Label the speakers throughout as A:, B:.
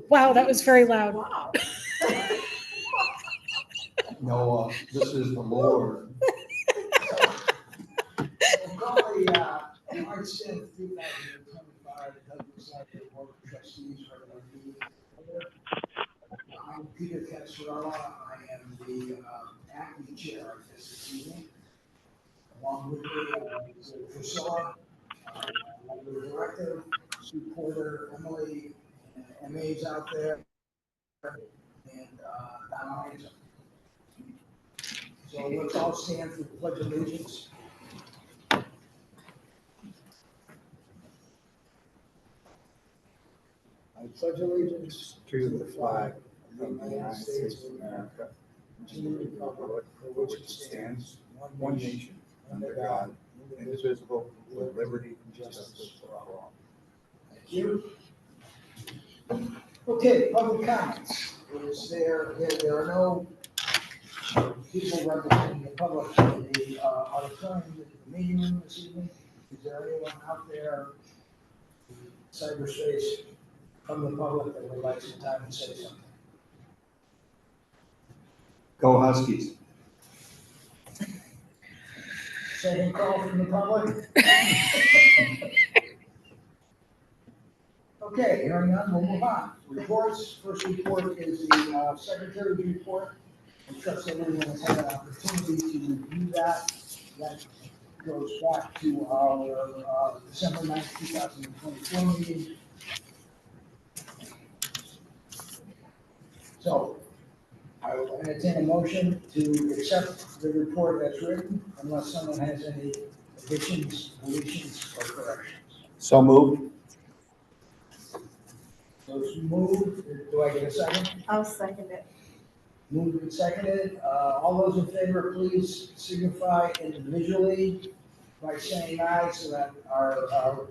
A: Wow, that was very loud.
B: Wow.
C: No, this is the Lord.
D: Probably, March 10th, 2025, the Douglas County Board of Trustees regular meeting. I'm Peter Casarella. I am the acting chair of this evening. Along with me is Priscilla, the director, Sue Porter, Emily, and MA's out there, and Don Isaac. So let's all stand for the Pledge of Allegiance. I pledge allegiance
C: To the flag of the United States of America,
D: to the republic
C: for which it stands, one nation, under God, indivisible, with liberty and justice for all.
D: Thank you. Okay, public comments. There are no people representing the public in the auditorium, the meeting room this evening. Is there anyone out there in cyberspace from the public that would like some time to say something?
C: Go Huskies.
D: Second call from the public? Okay, hearing none, we'll move on. Reports, first report is the secretary's report. I trust everyone has had an opportunity to review that. That goes back to our December 9th, 2024 meeting. So I will entertain a motion to accept the report as written unless someone has any additions, deletions, or corrections.
C: So moved.
D: Those moved, do I get a second?
B: I'll second it.
D: Moved and seconded. All those in favor, please signify individually by saying aye so that our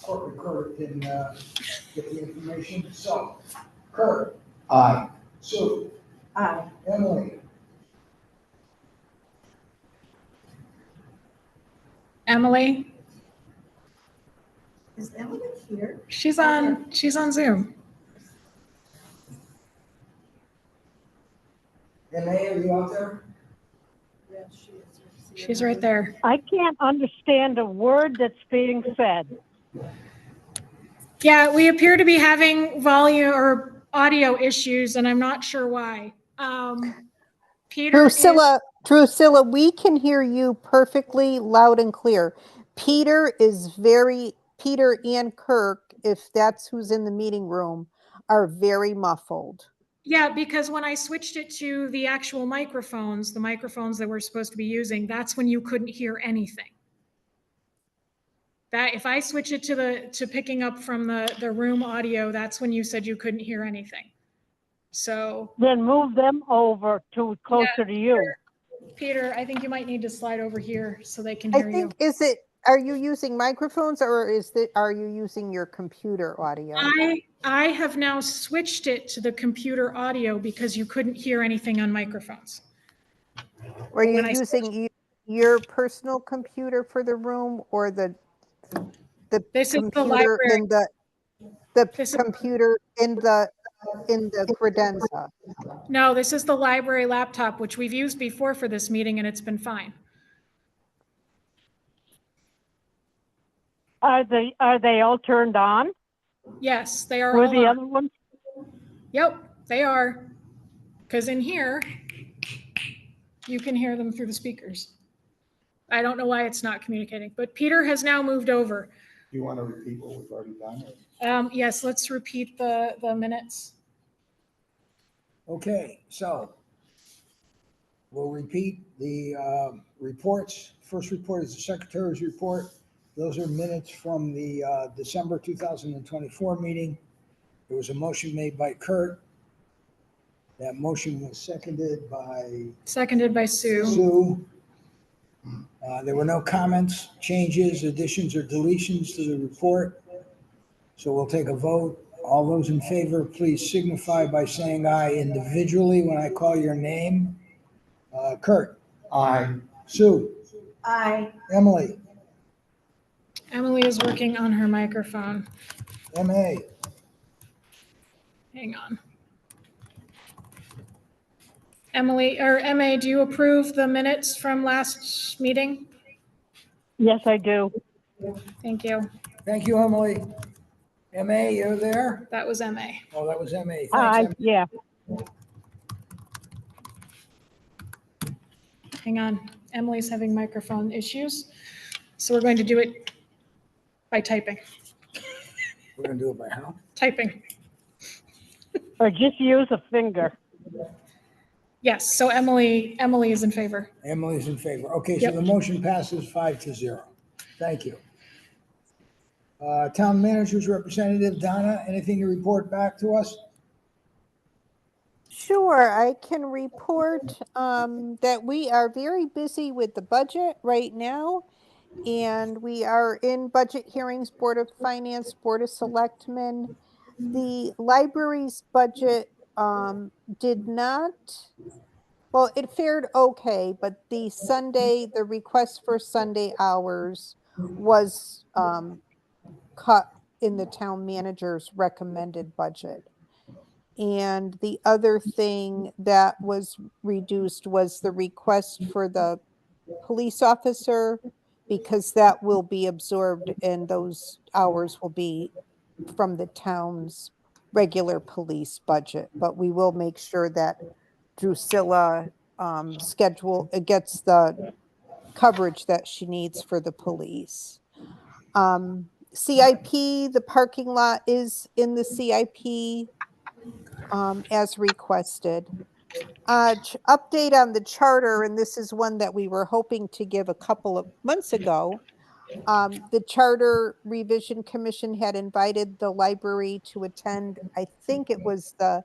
D: court recorder can get the information. So, Kurt,
C: Aye.
D: Sue,
B: Aye.
D: Emily,
A: Emily,
B: Is Emily here?
A: she's on Zoom.
D: MA, are you out there?
B: Yeah, she is.
A: She's right there.
E: I can't understand a word that's being said.
A: Yeah, we appear to be having volume or audio issues, and I'm not sure why. Peter is,
F: Drusilla, we can hear you perfectly loud and clear. Peter and Kirk, if that's who's in the meeting room, are very muffled.
A: yeah, because when I switched it to the actual microphones, the microphones that we're supposed to be using, that's when you couldn't hear anything. That if I switch it to picking up from the room audio, that's when you said you couldn't hear anything. So
E: Then move them over to closer to you.
A: Peter, I think you might need to slide over here so they can
F: I
A: hear you.
F: think, are you using microphones or are you using your computer audio?
A: I have now switched it to the computer audio because you couldn't hear anything on microphones.
F: Are you using your personal computer for the room or the
A: This is the
F: computer
A: library.
F: in the computer in the credenza?
A: No, this is the library laptop, which we've used before for this meeting, and it's been fine.
E: Are they all turned on?
A: Yes, they are
E: Were
A: all
E: the
A: on.
E: other ones?
A: Yep, they are. Because in here, you can hear them through the speakers. I don't know why it's not communicating, but Peter has now moved over.
C: Do you want to repeat what we've already done?
A: Yes, let's repeat the minutes.
D: Okay, so we'll repeat the reports. First report is the secretary's report. Those are minutes from the December 2024 meeting. There was a motion made by Kurt. That motion was seconded by
A: Sue.
D: Sue. There were no comments, changes, additions, or deletions to the report. So we'll take a vote. All those in favor, please signify by saying aye individually when I call your name. Kurt.
C: Aye.
D: Sue.
B: Aye.
D: Emily.
A: Emily is working on her microphone.
D: MA,
A: Hang on. Emily, or MA, do you approve the minutes from last meeting?
E: Yes, I do.
A: Thank you.
D: thank you, Emily. MA, you're there?
A: That was MA.
D: Oh, that was MA. Thanks, MA.
E: Yeah.
A: Hang on. Emily's having microphone issues. So we're going to do it by typing.
D: We're gonna do it by how?
A: Typing.
E: Or just use a finger.
A: Yes, so Emily is in favor.
D: Emily's in favor. Okay, so
A: Yep.
D: the motion passes 5-0. Thank you. Town Manager's Representative, Donna, anything to report back to us?
F: Sure, I can report that we are very busy with the budget right now. And we are in budget hearings, Board of Finance, Board of Selectmen. The library's budget did not, well, it fared okay, but the request for Sunday hours was cut in the town manager's recommended budget. And the other thing that was reduced was the request for the police officer, because that will be absorbed and those hours will be from the town's regular police budget. But we will make sure that Drusilla gets the coverage that she needs for the police. CIP, the parking lot is in the CIP as requested. Update on the charter, and this is one that we were hoping to give a couple of months ago. The Charter Revision Commission had invited the library to attend, I think it was the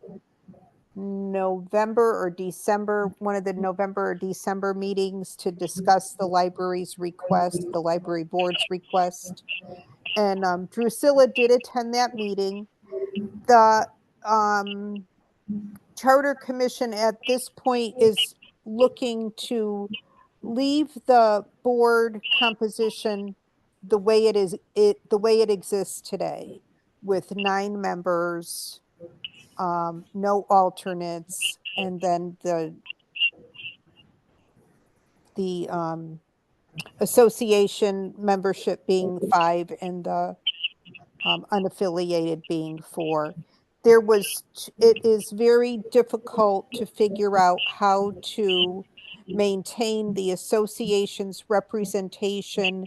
F: November or December, one of the November or December meetings to discuss the library's request, the library board's request. And Drusilla did attend that meeting. The Charter Commission at this point is looking to leave the board composition the way the way it exists today, with 9 members, no alternates, and then the association membership being 5 and the unaffiliated being 4. It is very difficult to figure out how to maintain the association's representation,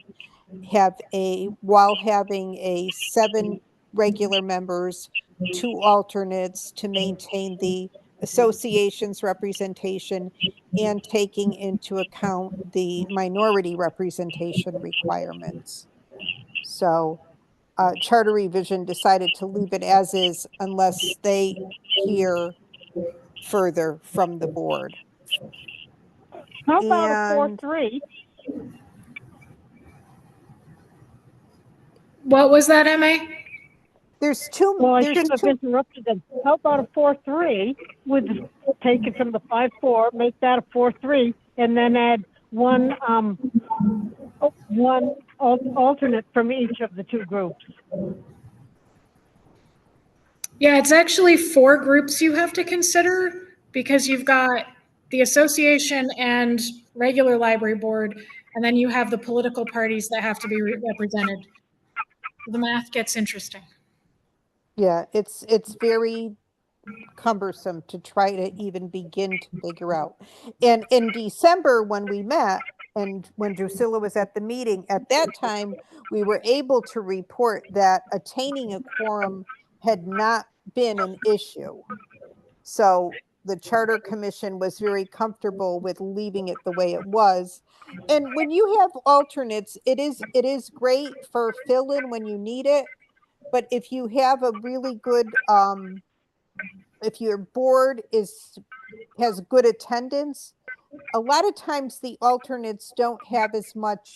F: while having 7 regular members, 2 alternates, to maintain the association's representation and taking into account the minority representation requirements. So Charter Revision decided to leave it as is unless they hear further from the board.
E: How about a
F: And
E: 4-3?
A: What was that, MA?
F: there's two.
E: Well, I
F: there's
E: shouldn't have
F: two.
E: interrupted them. How about a 4-3 with take it from the 5-4, make that a 4-3, and then add one alternate from each of the 2 groups.
A: Yeah, it's actually 4 groups you have to consider, because you've got the association and regular library board, and then you have the political parties that have to be represented. The math gets interesting.
F: Yeah, it's very cumbersome to try to even begin to figure out. And in December, when we met, and when Drusilla was at the meeting, at that time, we were able to report that attaining a quorum had not been an issue. So the Charter Commission was very comfortable with leaving it the way it was. And when you have alternates, it is great for fill-in when you need it. But if you have a really good, if your board has good attendance, a lot of times the alternates don't have as much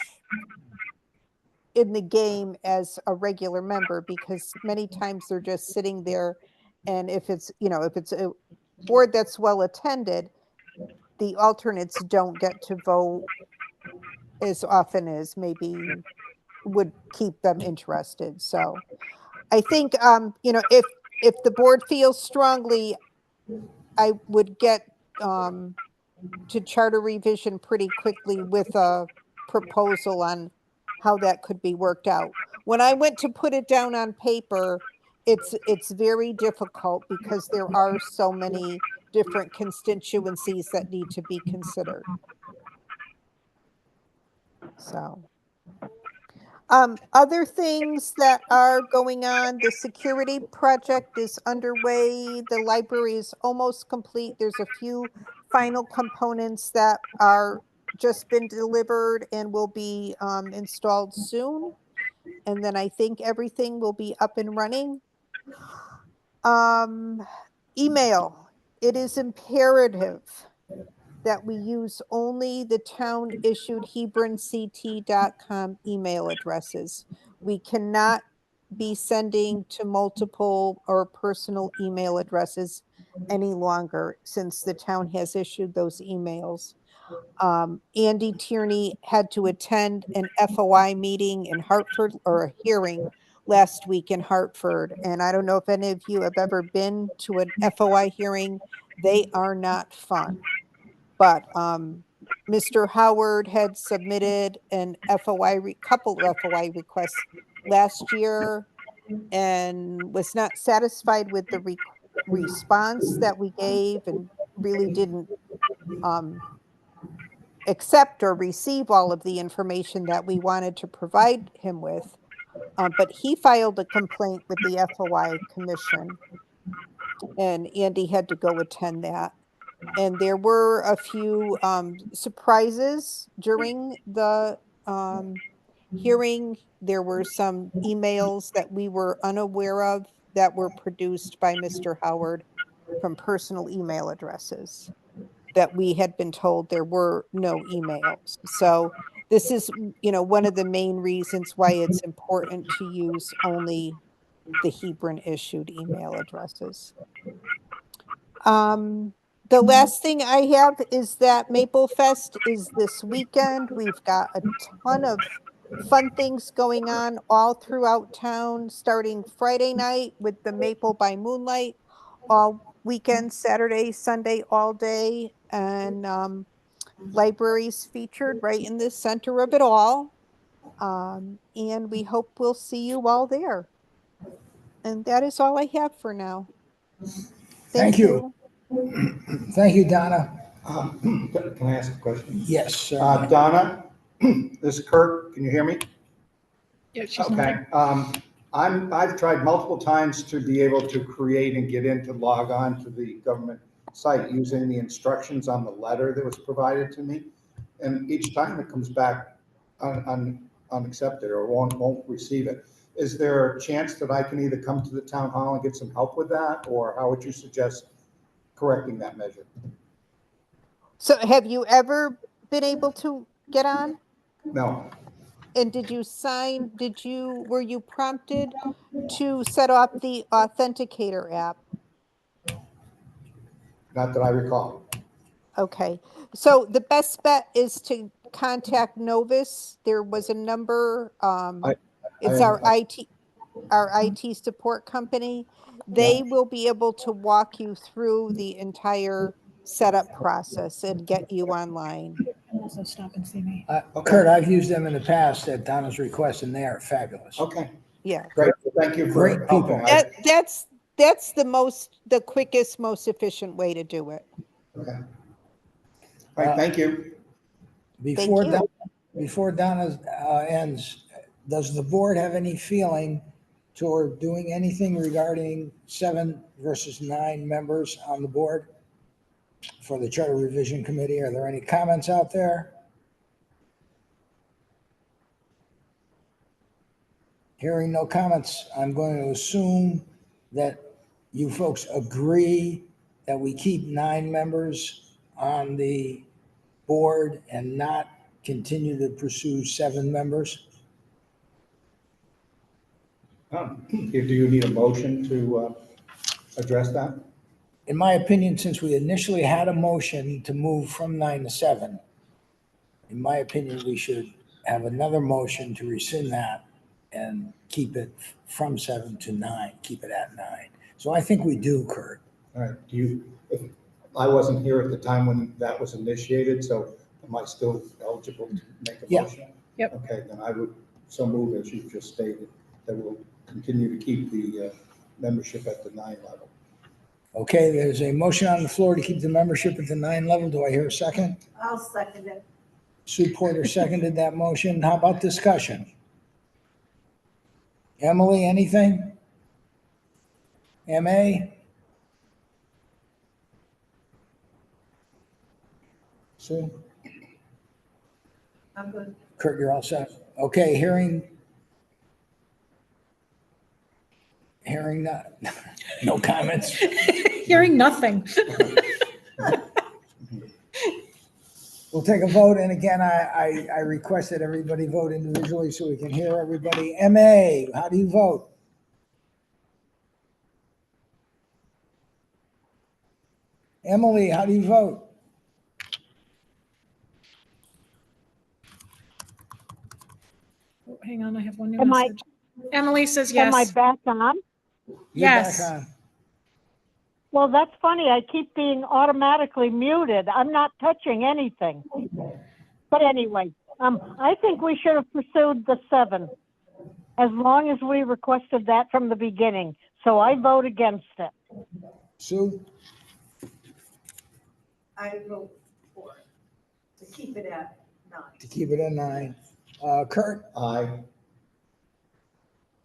F: in the game as a regular member, because many times they're just sitting there. And if it's a board that's well attended, the alternates don't get to vote as often as maybe would keep them interested. So I think, if the board feels strongly, I would get to charter revision pretty quickly with a proposal on how that could be worked out. When I went to put it down on paper, it's very difficult because there are so many different constituencies that need to be considered. So. Other things that are going on, the security project is underway. The library is almost complete. There's a few final components that are just been delivered and will be installed soon. And then I think everything will be up and running. Email. It is imperative that we use only the town issued hebronct.com email addresses. We cannot be sending to multiple or personal email addresses any longer since the town has issued those emails. Andy Tierney had to attend an FOI meeting in Hartford, or a hearing last week in Hartford. And I don't know if any of you have ever been to an FOI hearing. They are not fun. But Mr. Howard had submitted an couple of FOI requests last year and was not satisfied with the response that we gave, and really didn't accept or receive all of the information that we wanted to provide him with. But he filed a complaint with the FOI commission, and Andy had to go attend that. And there were a few surprises during the hearing. There were some emails that we were unaware of that were produced by Mr. Howard from personal email addresses that we had been told there were no emails. So this is, one of the main reasons why it's important to use only the Hebron issued email addresses. The last thing I have is that Maple Fest is this weekend. We've got a ton of fun things going on all throughout town, starting Friday night with the Maple by Moonlight, all weekend, Saturday, Sunday, all day, and libraries featured right in the center of it all. And we hope we'll see you all there. And that is all I have for now.
D: Thank you. Thank you, Donna.
C: Can I ask a question?
D: Yes, sir.
C: Donna, this is Kurt. Can you hear me?
A: Yeah, she's
C: Okay. I've tried multiple times to be able to create and get in to log on to the government site using the instructions on the letter that was provided to me. And each time it comes back unaccepted or won't receive it. Is there a chance that I can either come to the town hall and get some help with that? Or how would you suggest correcting that measure?
F: So have you ever been able to get on?
C: No.
F: And were you prompted to set up the Authenticator app?
C: Not that I recall.
F: Okay, so the best bet is to contact Novus. There was a number, it's our IT support company. They will be able to walk you through the entire setup process and get you online.
A: And also stop and see me.
C: Okay.
D: Kurt, I've used them in the past at Donna's request, and they are fabulous.
C: Okay,
F: Yeah,
C: great. Thank you for
D: Great
C: helping.
D: people.
F: that's the quickest, most efficient way to do it.
C: Okay. All right, thank you.
D: Before
F: Thank you.
D: before Donna ends, does the board have any feeling toward doing anything regarding 7 versus 9 members on the board for the Charter Revision Committee? Are there any comments out there? Hearing no comments, I'm going to assume that you folks agree that we keep 9 members on the board and not continue to pursue 7 members.
C: Do you need a motion to address that?
D: In my opinion, since we initially had a motion to move from 9 to 7, in my opinion, we should have another motion to rescind that and keep it from 7 to 9, keep it at 9. So I think we do, Kurt.
C: All right, I wasn't here at the time when that was initiated, so am I still eligible to make a
D: Yeah.
C: motion?
A: Yep.
C: Okay, then I would so move, as you just stated, that we'll continue to keep the membership at the 9 level.
D: Okay, there's a motion on the floor to keep the membership at the 9 level. Do I hear a second?
B: I'll second it.
D: Sue Porter seconded that motion. How about discussion? Emily, anything? MA? Sue?
B: I'm good.
D: Kurt, you're all set? Okay, hearing none. No comments.
A: Hearing nothing.
D: We'll take a vote, and again, I request that everybody vote individually so we can hear everybody. MA, how do you vote? Emily, how do you vote?
A: Oh, hang on, I have one new
E: Am I-
A: message. Emily says
E: Am I
A: yes.
E: back on?
D: You're back
A: Yes.
D: on.
E: Well, that's funny. I keep being automatically muted. I'm not touching anything. But anyway, I think we should have pursued the 7, as long as we requested that from the beginning. So I vote against it.
D: Sue?
B: I vote for it, to keep it at 9.
D: To keep it at 9. Kurt?
C: Aye.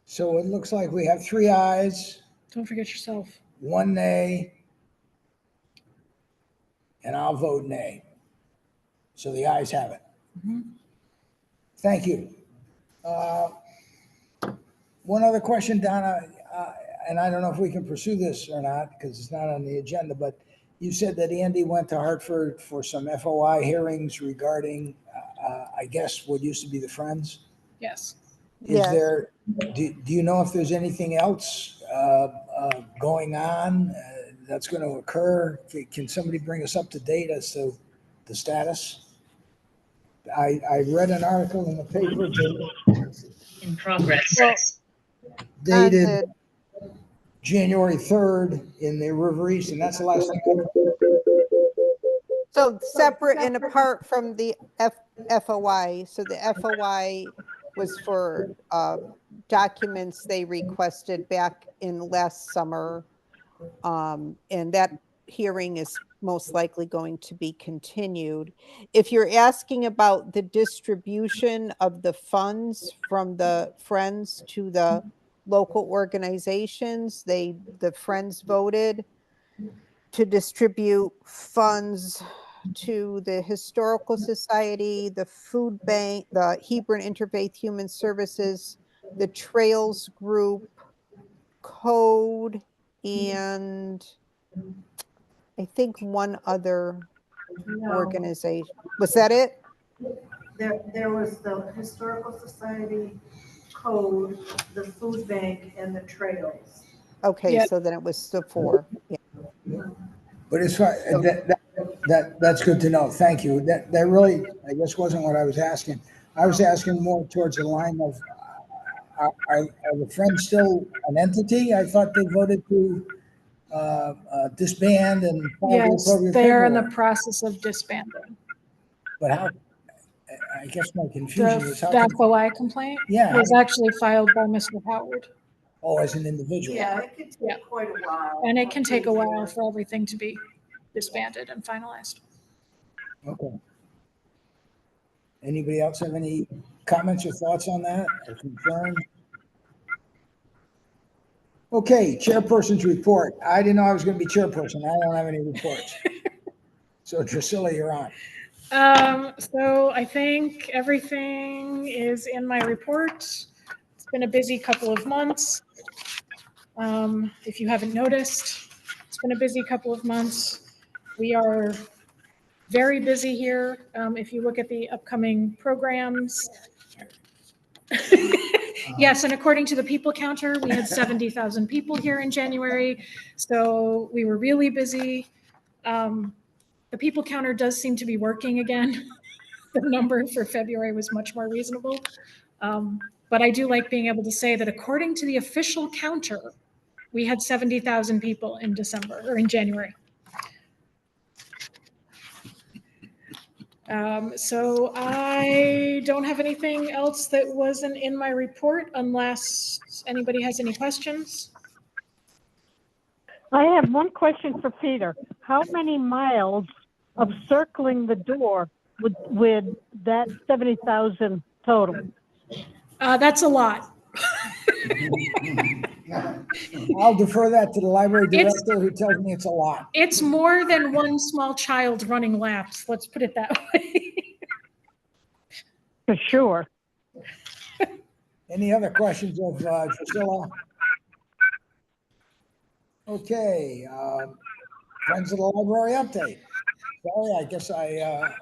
D: So it looks like we have 3 ayes,
A: Don't forget yourself.
D: 1 nay, and I'll vote nay. So the ayes have it.
A: Mhm.
D: Thank you. One other question, Donna, and I don't know if we can pursue this or not because it's not on the agenda, but you said that Andy went to Hartford for some FOI hearings regarding, I guess, what used to be the Friends.
A: Yes.
D: Is
F: Yes.
D: there, do you know if there's anything else going on that's going to occur? Can somebody bring us up to date as to the status? I read an article in the paper
G: In progress.
F: Well,
D: dated
F: on
D: January 3rd in the River East, and that's the last thing I heard.
F: So separate and apart from the FOI, so the FOI was for documents they requested back in last summer. And that hearing is most likely going to be continued. If you're asking about the distribution of the funds from the Friends to the local organizations, the Friends voted to distribute funds to the Historical Society, the Food Bank, the Hebron Interfaith Human Services, the Trails Group, Code, and I think one other
B: No,
F: organization. Was that it?
B: there was the Historical Society, Code, the Food Bank, and the Trails.
F: Okay,
A: Yeah.
F: so then it was the 4. Yeah.
D: But as far, that's good to know. Thank you. That really, I guess, wasn't what I was asking. I was asking more towards the line of, are the Friends still an entity? I thought they voted to disband and follow the
A: Yes,
D: appropriate
A: they are in the
D: paperwork.
A: process of disbanding.
D: But how, I guess my confusion is how,
A: The FOI complaint
D: Yeah.
A: was actually filed by Mr. Howard.
D: oh, as an individual.
B: Yeah, it could
A: Yeah.
B: take quite a while.
A: And it can take a while
B: Before-
A: for everything to be disbanded and finalized.
D: Okay. Anybody else have any comments or thoughts on that or concerns? Okay, chairperson's report. I didn't know I was going to be chairperson. I don't have any reports. So Drusilla, you're on.
A: So I think everything is in my report. It's been a busy couple of months. If you haven't noticed, it's been a busy couple of months. We are very busy here. If you look at the upcoming programs. Yes, and according to the people counter, we had 70,000 people here in January. So we were really busy. The people counter does seem to be working again. the number for February was much more reasonable. But I do like being able to say that according to the official counter, we had 70,000 people in December or in January. So I don't have anything else that wasn't in my report unless anybody has any questions.
E: I have one question for Peter. How many miles of circling the door would that 70,000 total?
A: That's a lot.
D: I'll defer that to the library
A: It's-
D: director who tells me it's a lot.
A: It's more than one small child running laps. Let's put it that way.
E: For sure.
D: Any other questions of Priscilla? Okay, Friends of the Library update. Sorry, I guess I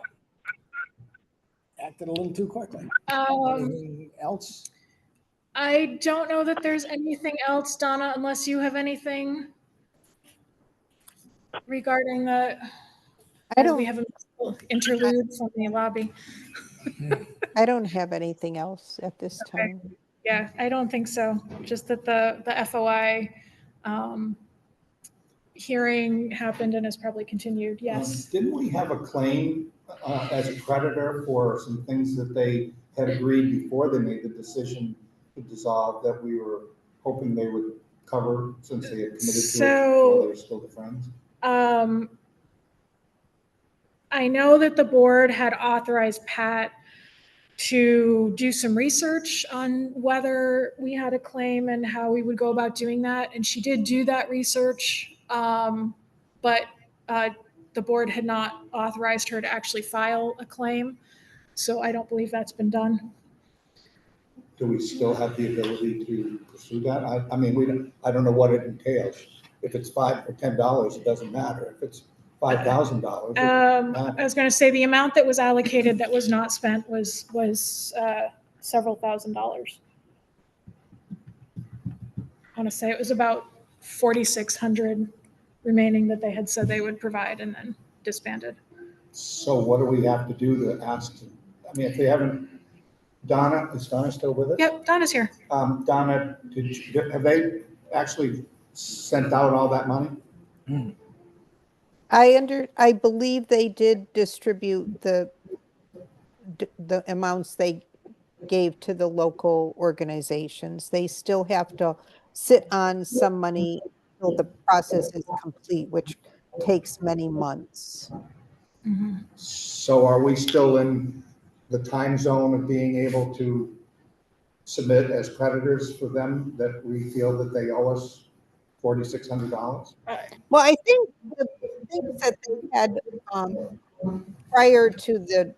D: acted a little too quickly. Anything else?
A: I don't know that there's anything else, Donna, unless you have anything regarding the,
F: I
A: as we
F: don't,
A: have an interlude from the lobby.
F: I don't have anything else at this
A: Okay.
F: time.
A: Yeah, I don't think so. Just that the FOI hearing happened and has probably continued. Yes.
C: Didn't we have a claim as a creditor for some things that they had agreed before they made the decision to dissolve that we were hoping they would cover since they had committed to it while they were still the friends?
A: I know that the board had authorized Pat to do some research on whether we had a claim and how we would go about doing that. And she did do that research, but the board had not authorized her to actually file a claim. So I don't believe that's been done.
C: Do we still have the ability to pursue that? I mean, I don't know what it entails. If it's $5 or $10, it doesn't matter. If it's $5,000.
A: I was going to say the amount that was allocated that was not spent was several $1,000s. I want to say it was about 4,600 remaining that they had said they would provide and then disbanded.
C: So what do we have to do to ask? I mean, if they haven't, is Donna still with us?
A: Yep, Donna's here.
C: Donna, have they actually sent out all that money?
F: I believe they did distribute the amounts they gave to the local organizations. They still have to sit on some money until the process is complete, which takes many months.
C: So are we still in the time zone of being able to submit as creditors for them that we feel that they owe us $4,600?
F: Well, I think the things that they had prior to the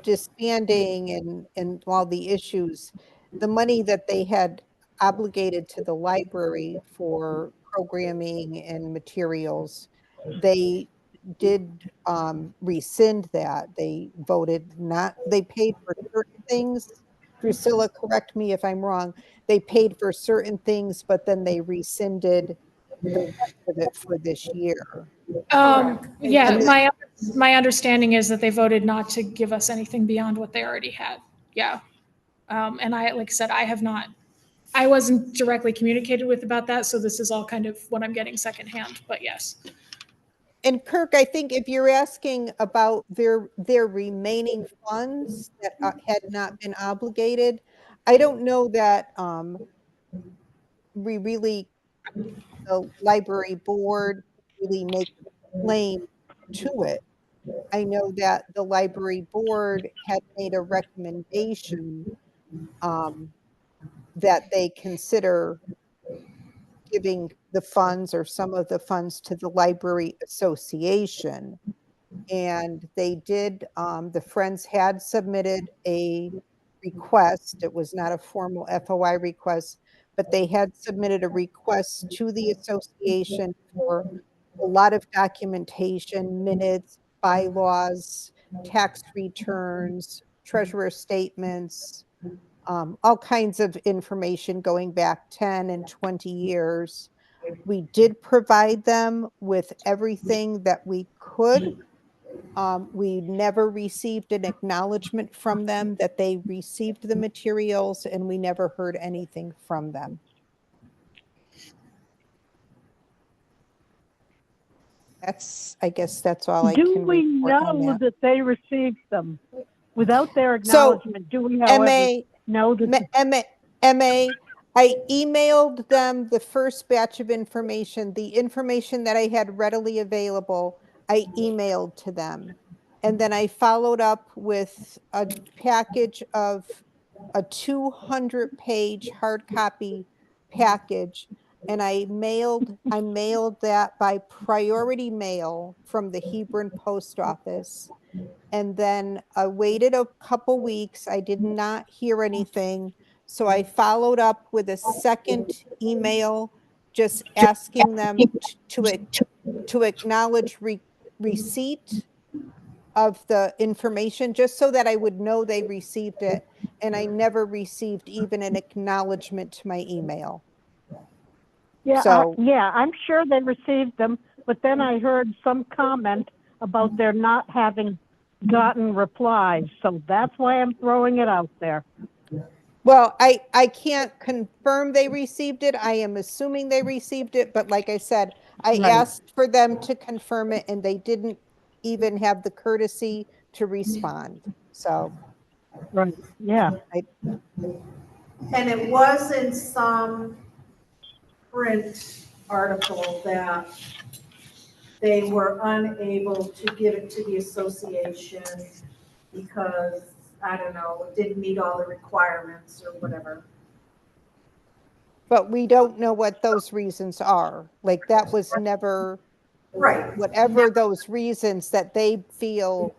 F: disbanding and all the issues, the money that they had obligated to the library for programming and materials, they did rescind that. They voted not, they paid for certain things. Drusilla, correct me if I'm wrong. They paid for certain things, but then they rescinded the rest of it for this year.
A: Yeah,
F: And
A: my understanding is that they voted not to give us anything beyond what they already had. Yeah. And like I said, I wasn't directly communicated with about that. So this is all kind of what I'm getting secondhand, but yes.
F: And Kirk, I think if you're asking about their remaining funds that had not been obligated, I don't know that we really, the library board really make a claim to it. I know that the library board had made a recommendation that they consider giving the funds or some of the funds to the library association. And they did, the Friends had submitted a request. It was not a formal FOI request, but they had submitted a request to the association for a lot of documentation, minutes, bylaws, tax returns, treasurer statements, all kinds of information going back 10 and 20 years. We did provide them with everything that we could We never received an acknowledgement from them that they received the materials, and we never heard anything from them. I guess that's all I
E: Do
F: can
E: we
F: report on
E: know
F: that.
E: that they received them? Without their
F: So,
E: acknowledgement, do we, however, know that?
F: MA, I emailed them the first batch of information, the information that I had readily available, I emailed to them. And then I followed up with a package of a 200-page hard copy package. And I mailed that by priority mail from the Hebron post office. And then I waited a couple weeks. I did not hear anything. So I followed up with a second email, just asking them to acknowledge receipt of the information, just so that I would know they received it. And I never received even an acknowledgement to my email.
E: Yeah,
F: So,
E: yeah, I'm sure they received them, but then I heard some comment about their not having gotten replies. So that's why I'm throwing it out there.
F: well, I can't confirm they received it. I am assuming they received it, but like I said, I
E: Right.
F: asked for them to confirm it and they didn't even have the courtesy to respond. So,
E: Right, yeah.
B: And it was in some print article that they were unable to give it to the association because, I don't know, it didn't meet all the requirements or whatever.
F: but we don't know what those reasons are. Like that was never,
B: Right.
F: whatever those reasons that they feel,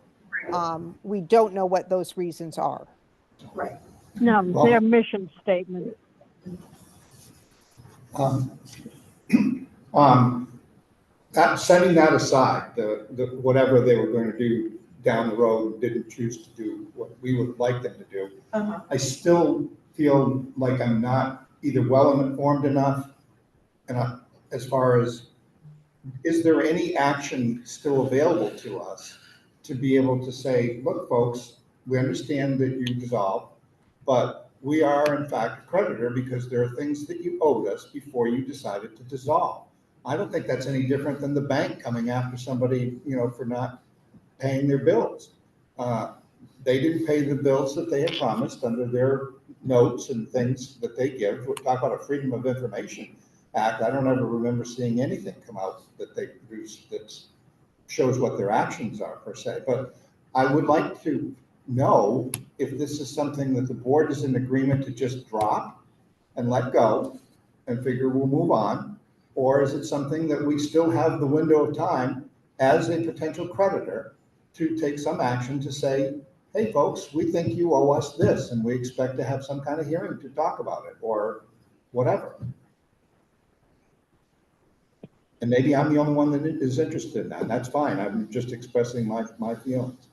F: we don't know what those reasons are.
B: Right.
E: No,
C: Well-
E: their mission statement.
C: Setting that aside, the whatever they were going to do down the road, didn't choose to do what we would like them to do.
B: Uh-huh.
C: I still feel like I'm not either well informed enough, and as far as, is there any action still available to us to be able to say, look, folks, we understand that you dissolved, but we are in fact a creditor because there are things that you owed us before you decided to dissolve. I don't think that's any different than the bank coming after somebody, for not paying their bills. They didn't pay the bills that they had promised under their notes and things that they give. We're talking about a Freedom of Information Act. I don't ever remember seeing anything come out that they produce that shows what their actions are per se. But I would like to know if this is something that the board is in agreement to just drop and let go and figure we'll move on, or is it something that we still have the window of time as a potential creditor to take some action to say, hey, folks, we think you owe us this, and we expect to have some kind of hearing to talk about it, or whatever. And maybe I'm the only one that is interested in that, and that's fine. I'm just expressing my feelings.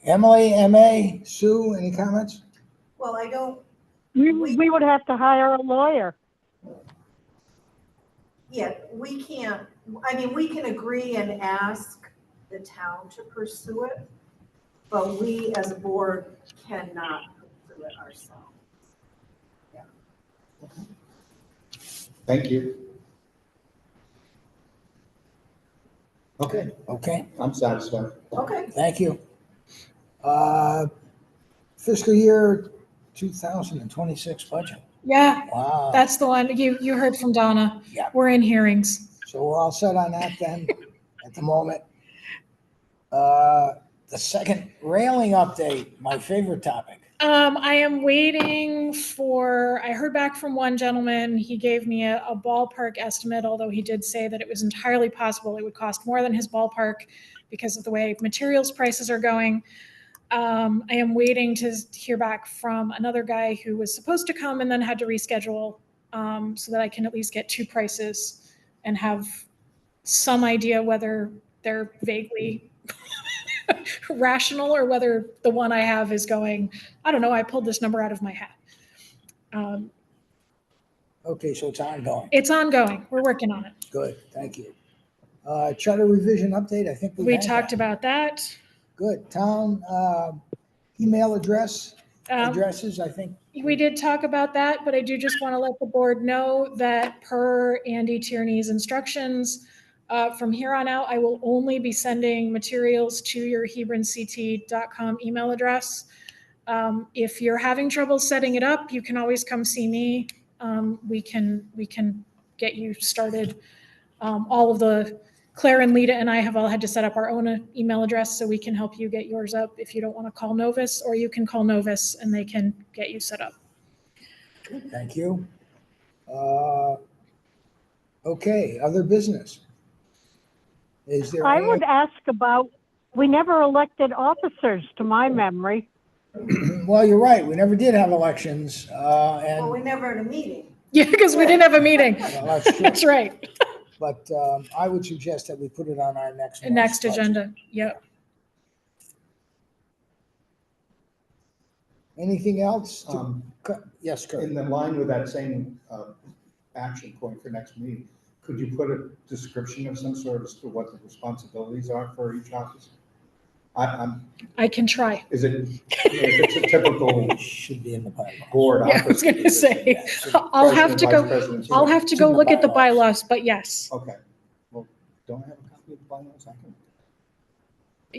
D: Emily, MA, Sue, any comments?
B: Well, I don't,
E: We would have to hire a lawyer.
B: yeah, we can't, I mean, we can agree and ask the town to pursue it, but we as a board cannot pursue it ourselves.
C: Thank you. Okay,
D: Okay,
C: I'm satisfied.
B: Okay.
D: thank you. Fiscal year 2026 budget.
A: Yeah,
D: Wow.
A: that's the one. You heard from Donna.
D: Yeah.
A: We're in hearings.
D: So we're all set on that then at the moment. The second railing update, my favorite topic.
A: I am waiting I heard back from one gentleman. He gave me a ballpark estimate, although he did say that it was entirely possible it would cost more than his ballpark because of the way materials prices are going. I am waiting to hear back from another guy who was supposed to come and then had to reschedule, so that I can at least get two prices and have some idea whether they're vaguely rational or whether the one I have is going, I don't know, I pulled this number out of my hat.
D: Okay, so it's ongoing.
A: It's ongoing. We're working on it.
D: Good, thank you. Charter revision update, I think
A: We
D: had
A: talked
D: that.
A: about that.
D: Good. Town email addresses, I think.
A: We did talk about that, but I do just want to let the board know that per Andy Tierney's instructions, from here on out, I will only be sending materials to your hebronct.com email address. If you're having trouble setting it up, you can always come see me. We can get you started. All of the Claire and Lita and I have all had to set up our own email address so we can help you get yours up if you don't want to call Novus, or you can call Novus and they can get you set up.
D: Thank you. Okay, other business. Is there
E: I
D: any?
E: would ask about, we never elected officers to my memory.
D: Well, you're right. We never did have elections,
B: Well, we
D: and
B: never had a meeting.
A: Yeah, because we didn't have a meeting.
D: well, that's true.
A: That's right.
D: But I would suggest that we put it on our next month's
A: Next
D: budget.
A: agenda. Yep.
D: Anything else? Yes,
C: In
D: Kurt.
C: the line with that same action point for next meeting, could you put a description of some sort as to what the responsibilities are for each office?
A: I can try.
C: Is it, if it's a typical
D: Should be in the bylaw.
C: board
A: Yeah, I
C: office?
A: was gonna say, I'll have to go, I'll have to go look at the bylaws, but yes,
C: Okay, well, don't I have a copy of the bylaws? I can,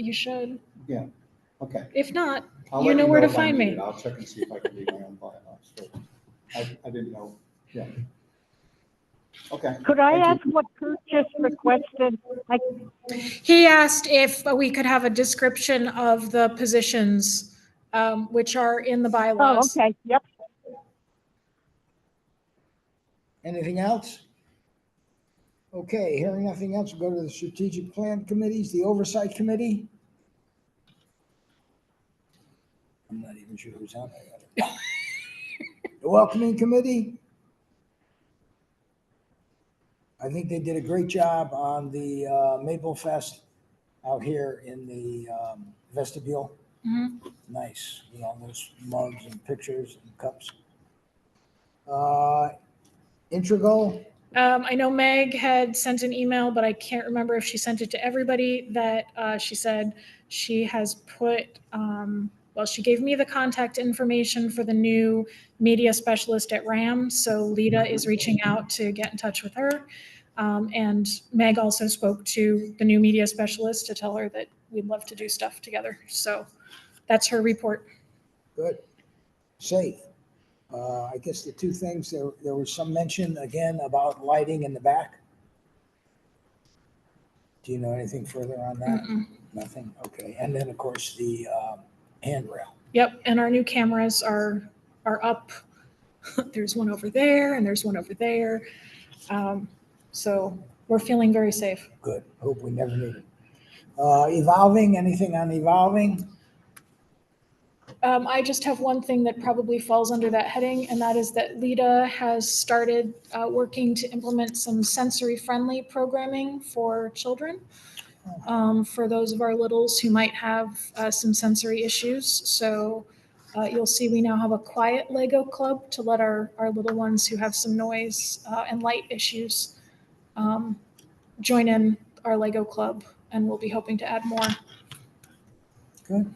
A: you should.
C: yeah, okay.
A: If not,
C: I'll
A: you
C: let
A: know where to
C: if I
A: find
C: need
A: me.
C: it. I'll check and see if I can read my own bylaws. So, I didn't know, yeah. Okay.
E: Could I
C: Thank you.
E: ask what Kurt just requested?
A: He asked if we could have a description of the positions, which are in the
E: Oh,
A: bylaws.
E: okay, yep.
D: Anything else? Okay, hearing nothing else, we'll go to the strategic plan committees, the oversight committee. I'm not even sure who's on there. The welcoming committee. I think they did a great job on the Maple Fest out here in the vestibule.
A: Mhm.
D: Nice, you know, those mugs and pictures and cups. Integral,
A: I know Meg had sent an email, but I can't remember if she sent it to everybody, that she said she has put, well, she gave me the contact information for the new media specialist at RAM. So Lita is reaching out to get in touch with her. And Meg also spoke to the new media specialist to tell her that we'd love to do stuff together. So that's her report.
D: good. Safe. I guess the two things, there was some mention again about lighting in the back. Do you know anything further on that?
A: Mm-mm.
D: Nothing? Okay. And then, of course, the handrail.
A: Yep, and our new cameras are up. There's one over there and there's one over there. So we're feeling very safe.
D: Good. Hope we never need it. Evolving, anything on evolving?
A: I just have one thing that probably falls under that heading, and that is that Lita has started working to implement some sensory-friendly programming for children, for those of our littles who might have some sensory issues. So you'll see we now have a quiet Lego club to let our little ones who have some noise and light issues join in our Lego club, and we'll be hoping to add more.
D: Good.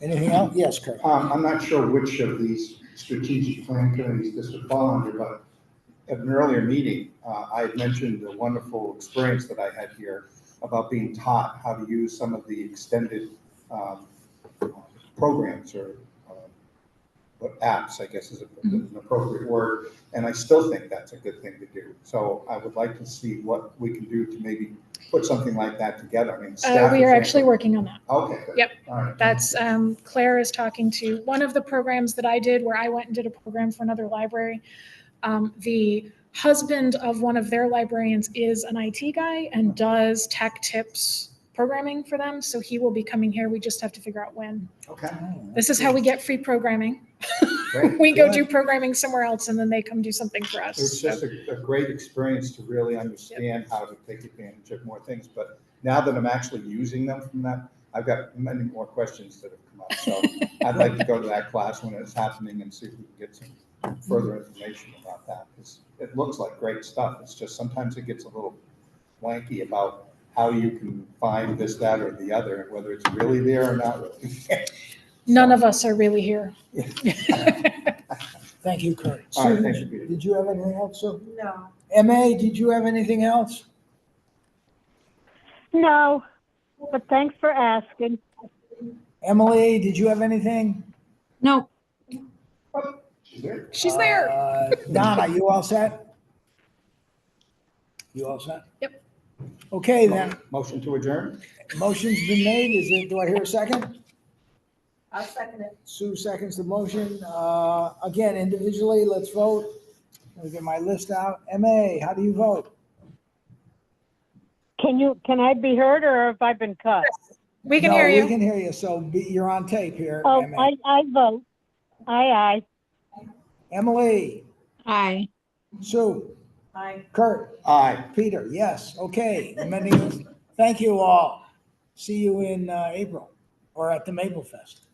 D: Anything else? Yes, Kurt.
C: I'm not sure which of these strategic plan committees this would fall under, but at an earlier meeting, I had mentioned the wonderful experience that I had here about being taught how to use some of the extended programs or apps, I guess is an appropriate word. And I still think that's a good thing to do. So I would like to see what we can do to maybe put something like that together. I mean,
A: We are actually working on that.
C: Okay. Good.
A: Yep.
C: All right.
A: That's, Claire is talking to one of the programs that I did where I went and did a program for another library. The husband of one of their librarians is an IT guy and does tech tips programming for them. So he will be coming here. We just have to figure out when.
C: Okay.
A: This is how we get free programming.
C: Great.
A: We go
D: Good.
A: do programming somewhere else and then they come do something for us.
C: It's just a great experience to really understand how to take advantage of more things. But now that I'm actually using them from that, I've got many more questions that have come up. So I'd like to go to that class when it's happening and see if we can get some further information about that. Because it looks like great stuff. It's just sometimes it gets a little wanky about how you can find this, that, or the other, whether it's really there or not really.
A: None of us are really here.
D: Thank you, Kurt.
C: All right,
D: Sue,
C: thank you, Peter.
D: did you have anything else, Sue?
B: No.
D: MA, did you have anything else?
E: No, but thanks for asking.
D: Emily, did you have anything?
A: No,
C: She's there.
A: she's there.
D: Donna, you all set? You all set?
A: Yep.
D: Okay, then,
C: Motion to adjourn?
D: motion's been made. Do I hear a second?
B: I'll second it.
D: Sue seconds the motion. Again, individually, let's vote. Let me get my list out. MA, how do you vote?
E: Can I be heard or have I been cut?
A: We can
D: No,
A: hear
D: we
A: you.
D: can hear you, so you're on tape here,
E: Oh,
D: MA.
E: I vote. Aye.
D: Emily,
H: Aye.
D: Sue,
B: Aye.
D: Kurt,
C: Aye.
D: Peter, yes, okay. Thank you all. See you in April or at the Maple Fest.